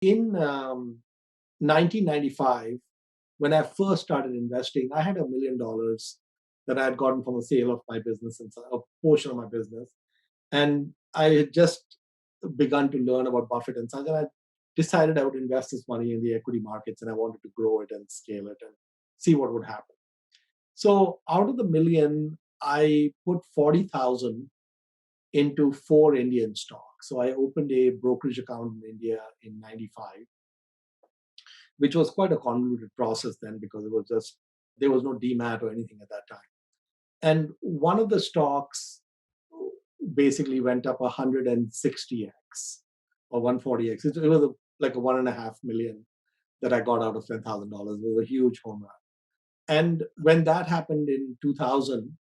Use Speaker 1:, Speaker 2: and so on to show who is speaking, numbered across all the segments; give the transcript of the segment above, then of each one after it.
Speaker 1: In 1995, when I first started investing, I had $1 million that I had gotten from the sale of my business and a portion of my business. And I had just begun to learn about Buffett and Sons, and I decided I would invest this money in the equity markets and I wanted to grow it and scale it and see what would happen. So out of the million, I put 40,000 into four Indian stocks. So I opened a brokerage account in India in 95, which was quite a convoluted process then because it was just, there was no demat or anything at that time. And one of the stocks basically went up 160x or 140x. It was like a 1.5 million that I got out of $10,000. It was a huge home run. And when that happened in 2000,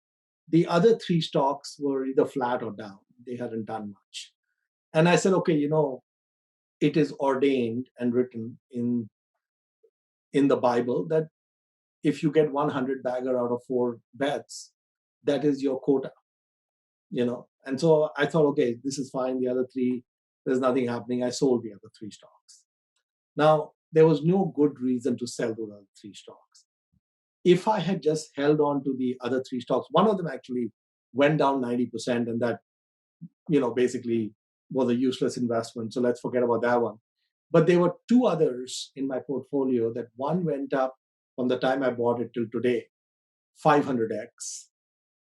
Speaker 1: the other three stocks were either flat or down. They hadn't done much. And I said, okay, it is ordained and written in the Bible that if you get 100 bagger out of four bets, that is your quota. And so I thought, okay, this is fine. The other three, there's nothing happening. I sold the other three stocks. Now, there was no good reason to sell those other three stocks. If I had just held on to the other three stocks, one of them actually went down 90%, and that, basically was a useless investment. So let's forget about that one. But there were two others in my portfolio that one went up from the time I bought it till today, 500x,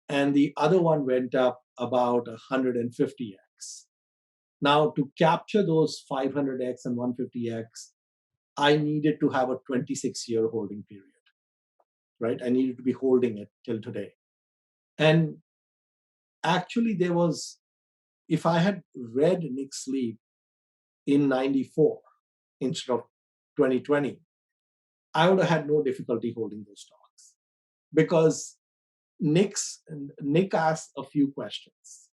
Speaker 1: and the other one went up about 150x. Now, to capture those 500x and 150x, I needed to have a 26-year holding period, right? I needed to be holding it till today. And actually, if I had read Nick Sleep in 94 instead of 2020, I would have had no difficulty holding those stocks because Nick asked a few questions.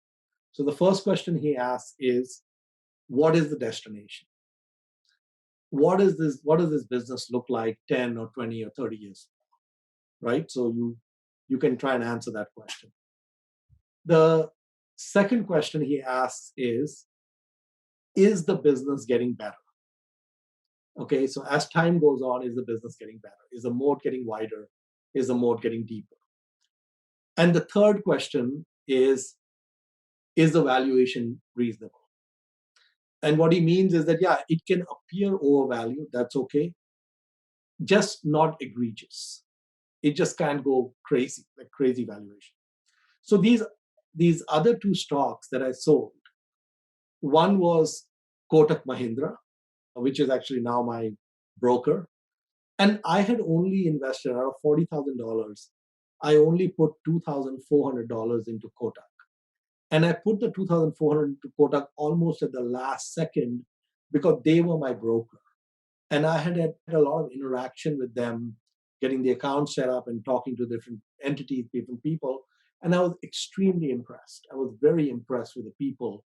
Speaker 1: So the first question he asks is, what is the destination? What does this business look like 10 or 20 or 30 years from now? Right? So you can try and answer that question. The second question he asks is the business getting better? Okay, so as time goes on, is the business getting better? Is the moat getting wider? Is the moat getting deeper? And the third question is the valuation reasonable? And what he means is that, yeah, it can appear overvalued. That's okay. Just not egregious. It just can't go crazy, like crazy valuation. So these other two stocks that I sold, one was Kotak Mahindra, which is actually now my broker. And I had only invested out of $40,000. I only put $2,400 into Kotak. And I put the 2,400 to Kotak almost at the last second because they were my broker. And I had a lot of interaction with them, getting the account set up and talking to different entities, different people. And I was extremely impressed. I was very impressed with the people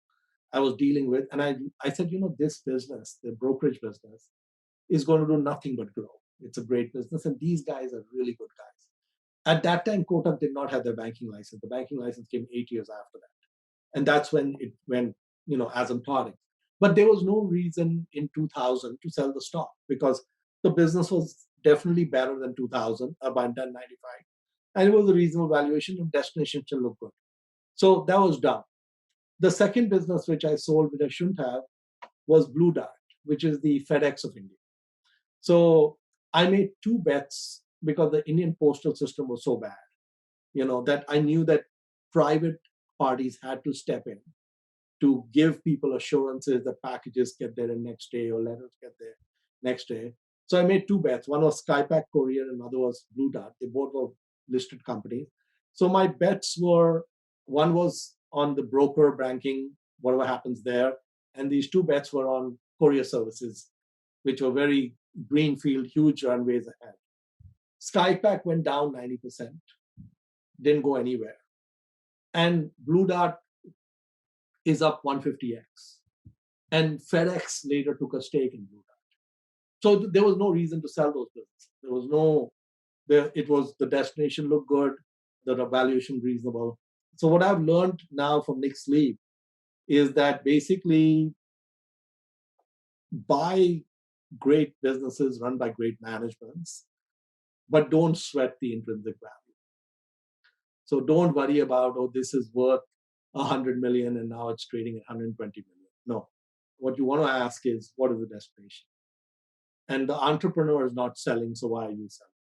Speaker 1: I was dealing with. And I said, this business, the brokerage business, is going to do nothing but grow. It's a great business. And these guys are really good guys. At that time, Kotak did not have their banking license. The banking license came 8 years after that. And that's when it went, asymptotic. But there was no reason in 2000 to sell the stock because the business was definitely better than 2000, about 1095. And it was a reasonable valuation and destination still looked good. So that was done. The second business which I sold, which I shouldn't have, was Blue Dart, which is the FedEx of India. So I made two bets because the Indian postal system was so bad, that I knew that private parties had to step in to give people assurances that packages get there the next day or letters get there next day. So I made two bets. One was Skypack Courier and another was Blue Dart. They both were listed companies. So my bets were, one was on the broker banking, whatever happens there. And these two bets were on courier services, which were very greenfield, huge runways ahead. Skypack went down 90%, didn't go anywhere. And Blue Dart is up 150x. And FedEx later took a stake in Blue Dart. So there was no reason to sell those businesses. It was the destination looked good, the valuation reasonable. So what I've learned now from Nick Sleep is that basically buy great businesses run by great managements, but don't sweat the intrinsic value. So don't worry about, oh, this is worth 100 million and now it's trading at 120 million. No. What you want to ask is, what is the destination? And the entrepreneur is not selling, so why are you selling?